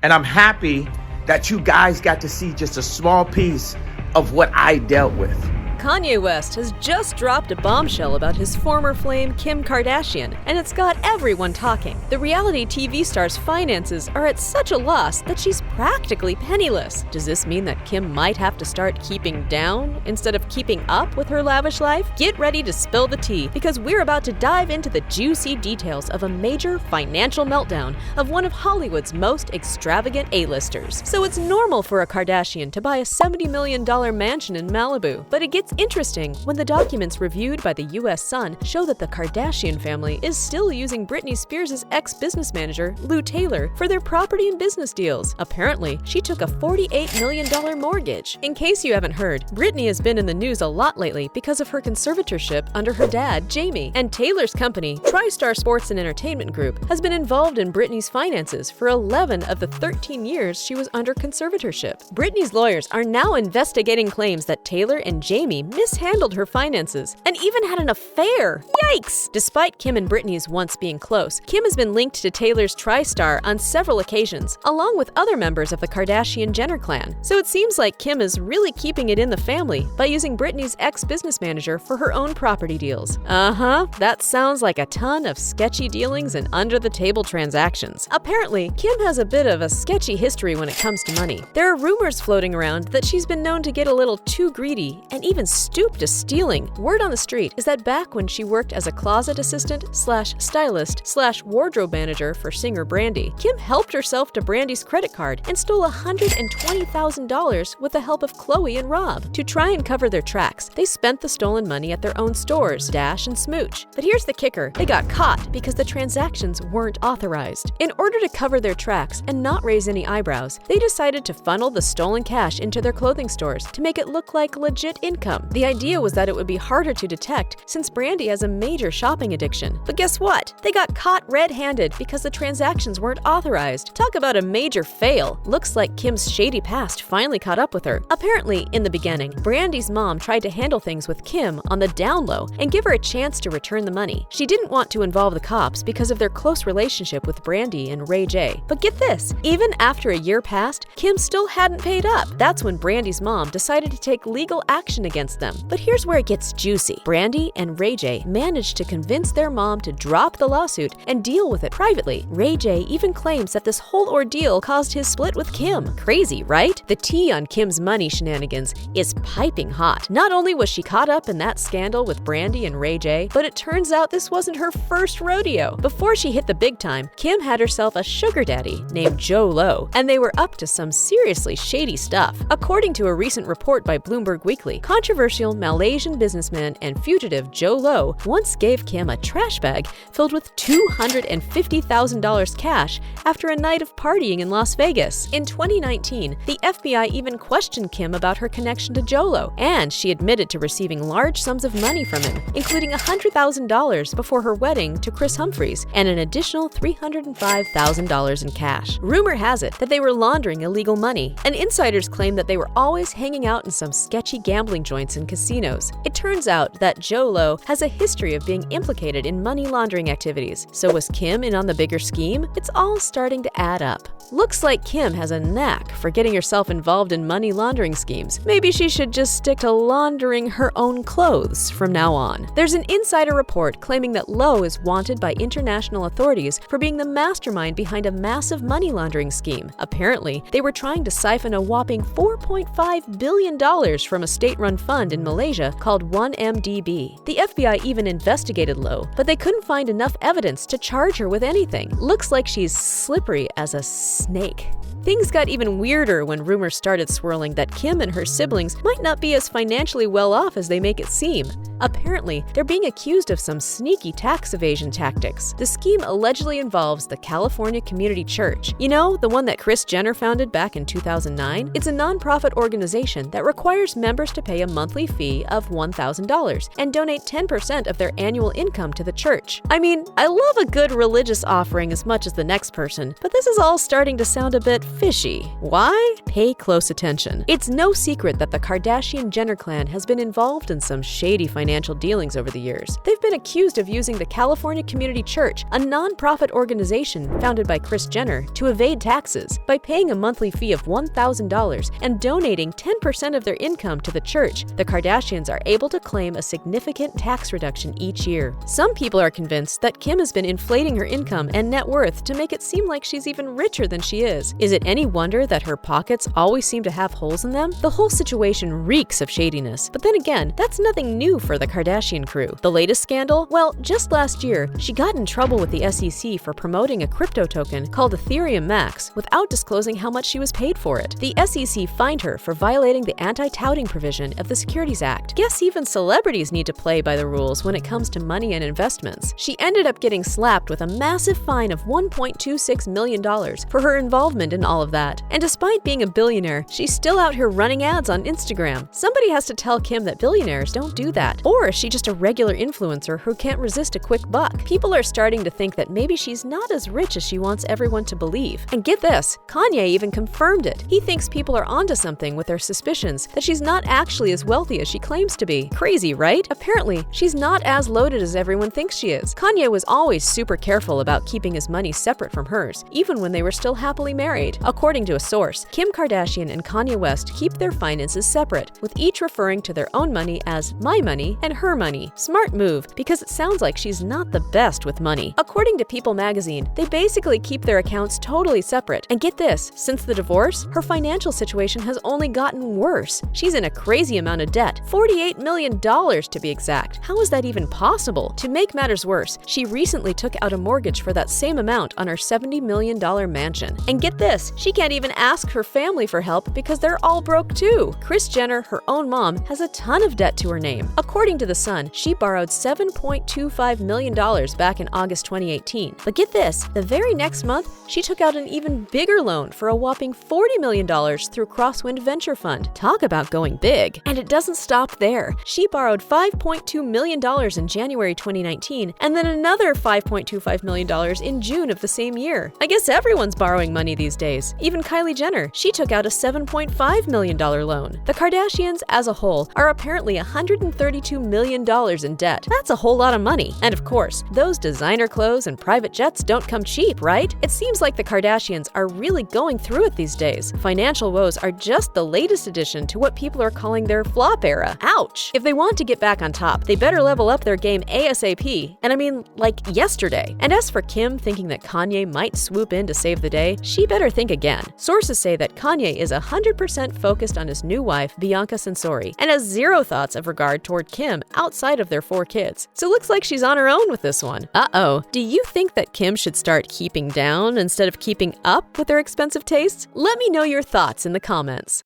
And I'm happy that you guys got to see just a small piece of what I dealt with. Kanye West has just dropped a bombshell about his former flame Kim Kardashian, and it's got everyone talking. The reality TV star's finances are at such a loss that she's practically penniless. Does this mean that Kim might have to start keeping down instead of keeping up with her lavish life? Get ready to spill the tea, because we're about to dive into the juicy details of a major financial meltdown of one of Hollywood's most extravagant A-listers. So it's normal for a Kardashian to buy a $70 million mansion in Malibu, but it gets interesting when the documents reviewed by the U.S. Sun show that the Kardashian family is still using Britney Spears' ex-business manager, Lou Taylor, for their property and business deals. Apparently, she took a $48 million mortgage. In case you haven't heard, Britney has been in the news a lot lately because of her conservatorship under her dad, Jamie. And Taylor's company, TriStar Sports and Entertainment Group, has been involved in Britney's finances for 11 of the 13 years she was under conservatorship. Britney's lawyers are now investigating claims that Taylor and Jamie mishandled her finances and even had an affair. Yikes! Despite Kim and Britney's once being close, Kim has been linked to Taylor's TriStar on several occasions, along with other members of the Kardashian-Jenner clan. So it seems like Kim is really keeping it in the family by using Britney's ex-business manager for her own property deals. That sounds like a ton of sketchy dealings and under-the-table transactions. Apparently, Kim has a bit of a sketchy history when it comes to money. There are rumors floating around that she's been known to get a little too greedy and even stooped to stealing. Word on the street is that back when she worked as a closet assistant / stylist / wardrobe manager for singer Brandy, Kim helped herself to Brandy's credit card and stole $120,000 with the help of Khloe and Rob. To try and cover their tracks, they spent the stolen money at their own stores, Dash and Smooch. But here's the kicker: they got caught because the transactions weren't authorized. In order to cover their tracks and not raise any eyebrows, they decided to funnel the stolen cash into their clothing stores to make it look like legit income. The idea was that it would be harder to detect since Brandy has a major shopping addiction. But guess what? They got caught red-handed because the transactions weren't authorized. Talk about a major fail. Looks like Kim's shady past finally caught up with her. Apparently, in the beginning, Brandy's mom tried to handle things with Kim on the down low and give her a chance to return the money. She didn't want to involve the cops because of their close relationship with Brandy and Ray J. But get this, even after a year passed, Kim still hadn't paid up. That's when Brandy's mom decided to take legal action against them. But here's where it gets juicy. Brandy and Ray J managed to convince their mom to drop the lawsuit and deal with it privately. Ray J even claims that this whole ordeal caused his split with Kim. Crazy, right? The tea on Kim's money shenanigans is piping hot. Not only was she caught up in that scandal with Brandy and Ray J, but it turns out this wasn't her first rodeo. Before she hit the big time, Kim had herself a sugar daddy named Joe Lowe, and they were up to some seriously shady stuff. According to a recent report by Bloomberg Weekly, controversial Malaysian businessman and fugitive Joe Lowe once gave Kim a trash bag filled with $250,000 cash after a night of partying in Las Vegas. In 2019, the FBI even questioned Kim about her connection to Joe Lowe, and she admitted to receiving large sums of money from him, including $100,000 before her wedding to Chris Humphries and an additional $305,000 in cash. Rumor has it that they were laundering illegal money, and insiders claim that they were always hanging out in some sketchy gambling joints and casinos. It turns out that Joe Lowe has a history of being implicated in money laundering activities. So was Kim in on the bigger scheme? It's all starting to add up. Looks like Kim has a knack for getting herself involved in money laundering schemes. Maybe she should just stick to laundering her own clothes from now on. There's an insider report claiming that Lowe is wanted by international authorities for being the mastermind behind a massive money laundering scheme. Apparently, they were trying to siphon a whopping $4.5 billion from a state-run fund in Malaysia called 1MDB. The FBI even investigated Lowe, but they couldn't find enough evidence to charge her with anything. Looks like she's slippery as a snake. Things got even weirder when rumors started swirling that Kim and her siblings might not be as financially well off as they make it seem. Apparently, they're being accused of some sneaky tax evasion tactics. The scheme allegedly involves the California Community Church. You know, the one that Kris Jenner founded back in 2009? It's a nonprofit organization that requires members to pay a monthly fee of $1,000 and donate 10% of their annual income to the church. I mean, I love a good religious offering as much as the next person, but this is all starting to sound a bit fishy. Why? Pay close attention. It's no secret that the Kardashian-Jenner clan has been involved in some shady financial financial dealings over the years. They've been accused of using the California Community Church, a non-profit organization founded by Kris Jenner, to evade taxes by paying a monthly fee of $1,000 and donating 10% of their income to the church. The Kardashians are able to claim a significant tax reduction each year. Some people are convinced that Kim has been inflating her income and net worth to make it seem like she's even richer than she is. Is it any wonder that her pockets always seem to have holes in them? The whole situation reeks of shadiness. But then again, that's nothing new for the Kardashian crew. The latest scandal? Well, just last year, she got in trouble with the SEC for promoting a crypto token called Ethereum Max without disclosing how much she was paid for it. The SEC fined her for violating the anti-touting provision of the Securities Act. Guess even celebrities need to play by the rules when it comes to money and investments. She ended up getting slapped with a massive fine of $1.26 million for her involvement in all of that. And despite being a billionaire, she's still out here running ads on Instagram. Somebody has to tell Kim that billionaires don't do that. Or is she just a regular influencer who can't resist a quick buck? People are starting to think that maybe she's not as rich as she wants everyone to believe. And get this, Kanye even confirmed it. He thinks people are onto something with their suspicions that she's not actually as wealthy as she claims to be. Crazy, right? Apparently, she's not as loaded as everyone thinks she is. Kanye was always super careful about keeping his money separate from hers, even when they were still happily married. According to a source, Kim Kardashian and Kanye West keep their finances separate, with each referring to their own money as my money and her money. Smart move, because it sounds like she's not the best with money. According to People magazine, they basically keep their accounts totally separate. And get this, since the divorce, her financial situation has only gotten worse. She's in a crazy amount of debt, $48 million to be exact. How is that even possible? To make matters worse, she recently took out a mortgage for that same amount on her $70 million mansion. And get this, she can't even ask her family for help because they're all broke too. Kris Jenner, her own mom, has a ton of debt to her name. According to The Sun, she borrowed $7.25 million back in August 2018. But get this, the very next month, she took out an even bigger loan for a whopping $40 million through Crosswind Venture Fund. Talk about going big. And it doesn't stop there. She borrowed $5.2 million in January 2019, and then another $5.25 million in June of the same year. I guess everyone's borrowing money these days. Even Kylie Jenner, she took out a $7.5 million loan. The Kardashians, as a whole, are apparently $132 million in debt. That's a whole lot of money. And of course, those designer clothes and private jets don't come cheap, right? It seems like the Kardashians are really going through it these days. Financial woes are just the latest addition to what people are calling their flop era. Ouch! If they want to get back on top, they better level up their game ASAP. And I mean, like yesterday. And as for Kim thinking that Kanye might swoop in to save the day, she better think again. Sources say that Kanye is 100% focused on his new wife, Bianca Censori, and has zero thoughts of regard toward Kim outside of their 4 kids. So looks like she's on her own with this one. Uh-oh. Do you think that Kim should start keeping down instead of keeping up with her expensive tastes? Let me know your thoughts in the comments.